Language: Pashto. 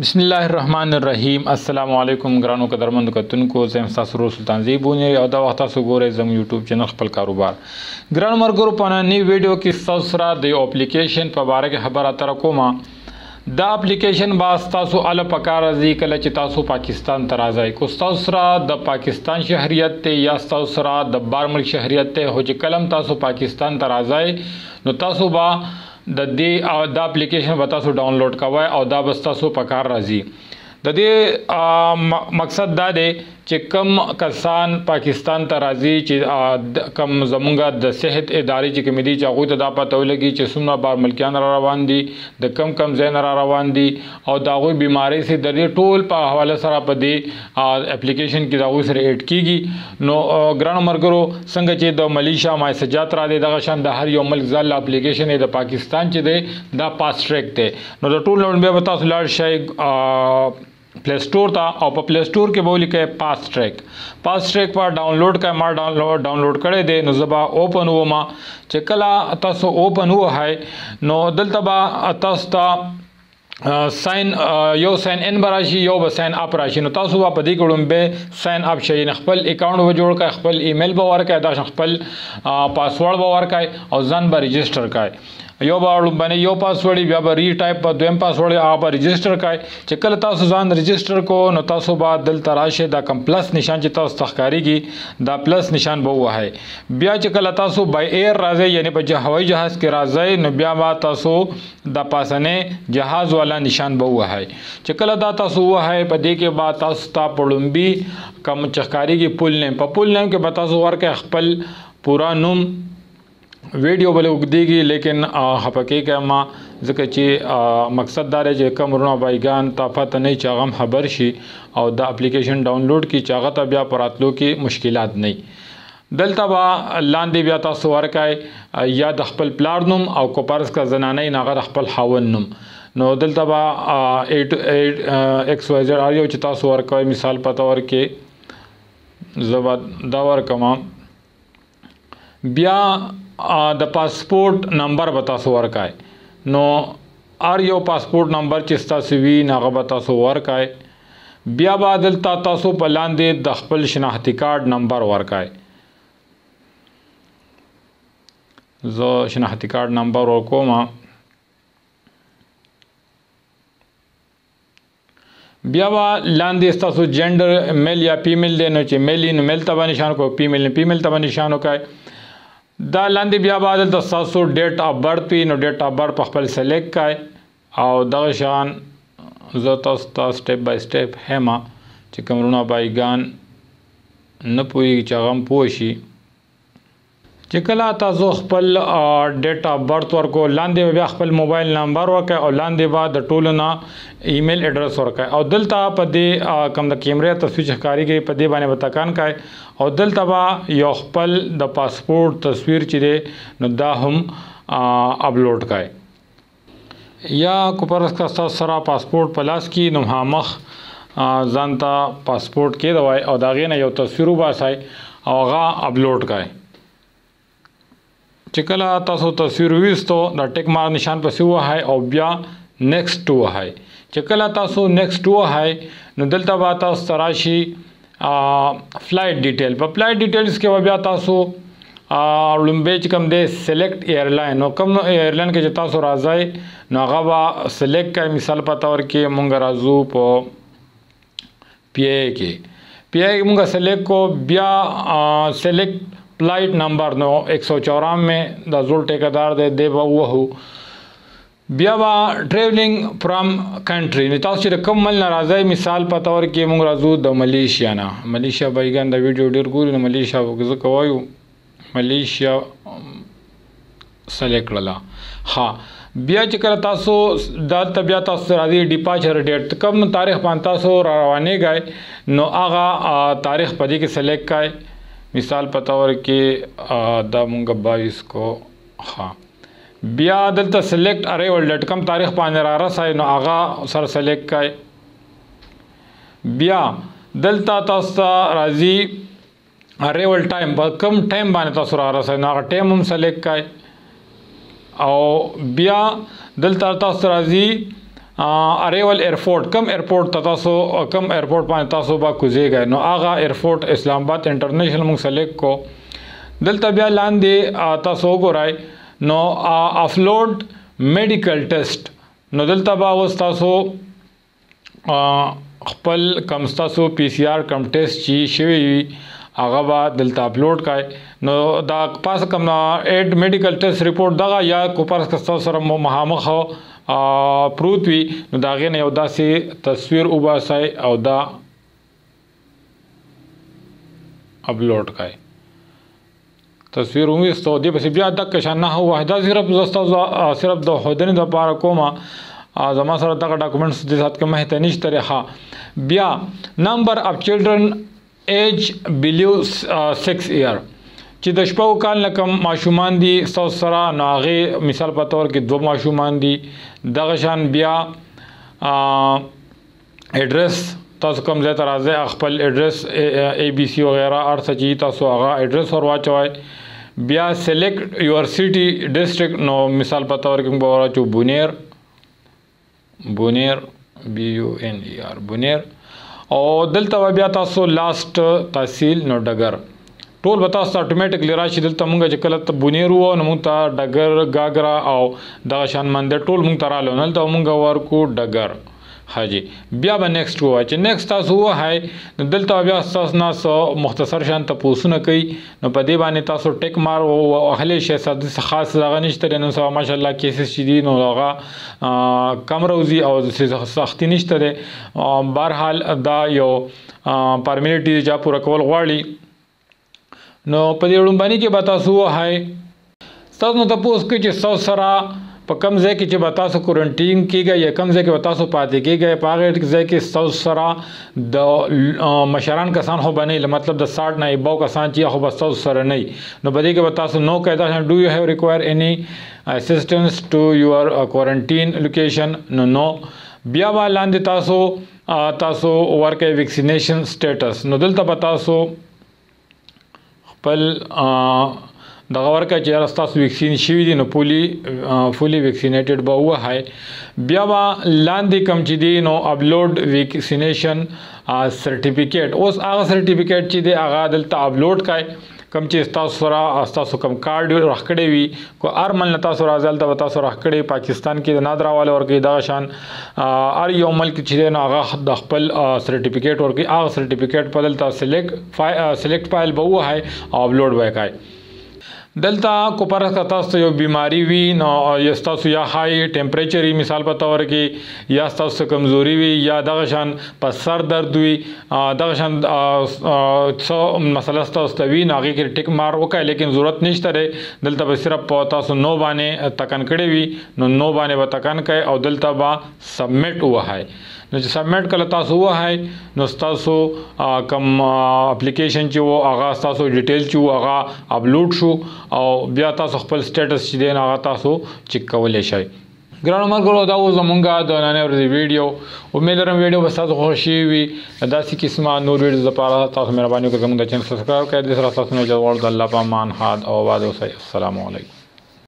बिस्मिल्लाहिर्रहमानिर्रहीम अस्सलाम वालेकुम ग्रानो कदरमंद कतुनको زم تاسو سلطان زیبونی او دا وخت تاسو ګورئ زم یوټیوب چینل خپل کاروبار ګران مرګرو په نننی ویډیو کې تاسو سره د اپلیکیشن په اړه کې خبره اتر کوم دا اپلیکیشن باز تاسو ال پکار ازي کله چې تاسو پاکستان ته راځئ کو تاسو سره د پاکستان شهریت ته یا تاسو سره د بار ملک شهریت ته هو چې کلم تاسو پاکستان ته راځئ نو تاسو با د دې او د اپلیکیشن به تاسو ډاونلوډ کوئ او دا به تاسو په کار راځي د دې مقصد دا دی چې کم کسان پاکستان ته راځي چې کم زمونږ د صحت ادارې چې کمیدي چې هغه ته دا پته ولګي چې څومره بار ملکیان را روان دي د کم ځای را روان دي او دا غوي بيماري سي د دې ټول په حواله سره په دې اپلیکیشن کې دا غوي سره اډ کیږي نو ګران مرګرو څنګه چې د ملیشیا مایسجات را دي دغه شان د هر یو ملک ځل اپلیکیشن د پاکستان چې دی دا پاس ټریک دی نو د ټول نوم به تاسو لاړ شئ پلی سٹور تا او په پلی سٹور کې به ولیکئ پاس ټریک پر ډاونلوډ کړئ ما ډاونلوډ کړی دی نو زبا اوپن وما چې کله تاسو اوپن وهای نو دلته به تاسو ته ساين ساين ان براشي یو به ساين اپ راشي نو تاسو په دې کې به ساين اپ شئ خپل اکاونټ و جوړ کړئ خپل ایمیل به ورکړئ دا خپل پاسورډ به ورکړئ او ځان به رجسٹر کړئ یو باندې یو پاسورډ بیا به ری ټایپ په دویم پاسورډ آپ رجسٹر کای چې کله تاسو ځان رجسٹر کو نو تاسو بعد دل تراشه دا کم پلس نشان چې تاسو تخکاریږي دا پلس نشان به وای بیا چې کله تاسو بای ایر راځي یعنی په هوایي جهاز کې راځي نو بیا ما تاسو د پاسنه جهاز والا نشان به وای چې کله دا تاسو وای په دې کې بعد تاسو ته پړمبي کم چخکاریږي پول نیم په پول نیم کې به تاسو ورکه خپل پورا نوم ویډیو بل وګديږي لیکن خپکه کما ځکه چې مقصد دا دی چې کمرونه بایگان طاقت نه چاغم خبر شي او د اپلیکیشن ډاونلوډ کی چاغه ته بیا پراتلو کې مشکلات نه دلته با لاندې بیا تاسو ورکای یا د خپل پلار نوم او کوپرس کا زنانه نه خپل خاون نوم نو دلته با ایکس واي زد اړ یو چې تاسو ورکای مثال پته ورکې زبر دا ورکما بیا د پاسپورت نمبر به تاسو ورکای نو ار یو پاسپورت نمبر چې تاسو وی نغه به تاسو ورکای بیا بعد تاسو په لاندې د خپل شناختی کارت نمبر ورکای زه شناختی کارت نمبر ورکوم بیا با لاندې تاسو جندر میل یا فیمیل دی نو چې میل میل ته نشان کو فیمیل ته نشان وکای دا لاندې بیا بعد تاسو ډیټ اف برث نو ډیټ اف برث په خپل سلیکټ کای او دغه شان زه تاسو ته سټپ بای سټپ هما چې کومرونه بایگان نه پوي چې غم پوشي چې کله تاسو خپل ډیټ اف برث ورکو لاندې بیا خپل موبایل نمبر ورکای او لاندې بعد د ټولو ایمیل ایډرس ورکای او دلته په دې کم د کیمرې تصویر ښکاری کې په دې باندې وتکان کای او دلته با یو خپل د پاسپورت تصویر چې دی نو دا هم اپلوډ کای یا کوپرس کا سره پاسپورت پلاس کی نو هامخ ځانتا پاسپورت کې دوای او دا غینه یو تصویر وباسای او هغه اپلوډ کای چې کله تاسو تصویر وېستو د ټیک مار نشان پسې وهای او بیا نیکسټ ټو وهای چې کله تاسو نیکسټ ټو وهای نو دلته با تاسو تراشي فلایټ ډیټیل په فلایټ ډیټیلز کې بیا تاسو لومبه چې کوم دی سلیکټ ایرلاین نو کوم ایرلاین کې چې تاسو راځي نو هغه با سلیکټ کای مثال پتا ور کې مونږ راځو په پی ای کې مونږ سلیکټ کو بیا سلیکټ فلائٹ نمبر نو 194 د زول ټیکدار دی وو بیا با ټریولینګ فرام کنټری نو تاسو چې کوم مل ناراضي مثال پته ور کې موږ راځو د ملیشیا نه ملیشیا بایګان د ویډیو ډیر ګوري نو ملیشیا وګزه کوایو ملیشیا سلیکټ کړلا ها بیا چې کله تاسو د طبيعت تاسو راځي ډیپاچر ډیټ کوم تاریخ باندې تاسو روانه غای نو هغه تاریخ پدې کې سلیکټ کای مثال پتا ور کې دا مونږ 22 کو ها بیا دلته سلیکټ اریول ډټ کم تاریخ باندې را رسای نو هغه سر سلیکټ کای بیا دلته تاسو راځي اریول ټایم په کم ټایم باندې تاسو را رسای نو هغه ټایم هم سلیکټ کای او بیا دلته تاسو راځي اریول ایرپورټ کم ایرپورټ تاسو کم ایرپورټ باندې تاسو با کوزیږئ نو هغه ایرپورټ اسلام آباد انټرنیشنل موږ سلیکټ کو. دلته بیا لاندې تاسو وګورئ نو افلوډ میډیکل ټیسټ نو دلته به اوس تاسو خپل کم تاسو پی سی آر کم ټیسټ چې شوی وي هغه به دلته اپلوډ کړئ نو دا پاس کم ایډ میډیکل ټیسټ رپورټ دغه یا کوپرس که تاسو سره مخامخ پروت وي نو د هغې نه یو داسې تصویر وباسئ او دا اپلوډ کړئ. تصویر وویستو دې پسې بیا دقه شان نهه واحده صرف د ښودنې دپاره کومه زما سره دغه ډاکومنټس د سات کې مخې ته نشته دی. ښه بیا نمبر اف چلډرن ایج بلیو 6 ایئر چې د شپږو کال نه کم ماشومان دي ستاسو سره نو هغې مثال په طور کې 2 ماشومان دي. دغه شان بیا ایډرس تاسو کوم ځای ته راځئ خپل ایډرس اے بی سی وغیره هر څه چې تاسو هغه ایډرس ور واچوئ. بیا سلیکټ یور سټي ډسټرکټ نو مثال په طور کې موږ به ور واچو بونیر بی یو این ای آر بونیر او دلته بیا تاسو لاست تحصیل نو ډګر ټول به تاسو ته اټومیټکلی راشي. دلته مونږ چې کله ته بونیر وو نو مونږ ته ډګر ګاګرا او دغه شان مندر ټول مونږ ته راغلو نو دلته مونږ ورکو ډګر. حاجی بیا به نیکسټ ووایي چې نیکسټ تاسو ووایئ نو دلته بیا ستاسو نه څه مختصر شان تپوسونه کوي نو په دې باندې تاسو ټیک مار وهلی شئ. څه خاص دغه نشته دی نن سبا ماشاءالله کیسز چې دي نو هغه کم روزي او سختي نشته دی. بهرحال دا یو فارمیلټي دی چې پوره کول غواړي نو په دې وړاندې کې به تاسو ووایئ ستاسو نه تپوس کوي چې ستاسو سره په کم ځای کې چې به تاسو کورنټین کېږئ یا کم ځای کې به تاسو پاتې کېږئ په هغې ځای کې ستاسو سره د مشران کسان خو به نه وي مطلب د 60 نه اباو کسان چې خو به ستاسو سره نه وي نو په دې کې به تاسو نو کوئ دا ډو یو هیو ریکوایر اني اسسټنس ټو یور کورنټین لوکیشن نو بیا به لاندې تاسو ورکوئ ویکسینیشن سټیټس نو دلته به تاسو خپل دغه ورکه چې تاسو ویکسین شوي دي نو فولي ویکسینیټډ به ووایئ. بیا به لاندې کم چې دی نو اپلوډ ویکسینیشن سرټیفیکیټ اوس هغه سرټیفیکیټ چې دی هغه دلته اپلوډ کړئ کم چې تاسو سره تاسو کم کارډ راخکړی وي کو هر ملک نه تاسو راځي هلته به تاسو راخکړی. پاکستان کې د نادر حواله ورکوي دغه شان هر یو ملک چې دی نو هغه د خپل سرټیفیکیټ ورکوي هغه سرټیفیکیټ په دلته سلیکټ فایل به ووایئ او اپلوډ به یې کوئ. دلته کوپرس که تاسو یو بیماری وي نو یا ستاسو یا های ټمپریچر وي مثال په طور کې یا ستاسو کمزوري وي یا دغه شان په سر درد وي دغه شان څه مسله ستاسو ته وي نو هغې کې ټیک مار وکړئ لیکن ضرورت نشته دی. دلته به صرف په تاسو نو باندې تکن کړی وي نو نو باندې به تکن کوئ او دلته به سبمیټ ووایئ. نو چې سبمیټ کله تاسو ووایئ نو ستاسو کم اپلیکیشن چې و هغه ستاسو ډیټیل چې و هغه اپلوډ شو او بیا تاسو خپل سټیټس چې دی نو هغه تاسو چیک کولی شئ. ګرانو ملګرو دا و زمونږ د نننۍ ورځې ویډیو. امید لرم ویډیو به ستاسو خوښ شوي وي. داسې قسمه نور ویډیوز لپاره تاسو مهرباني وکړئ زموږ د چینل سبسکرایب کړئ. د سره تاسو نه اجازه غواړو د الله په امان ښاد او آباد اوسئ. السلام علیکم.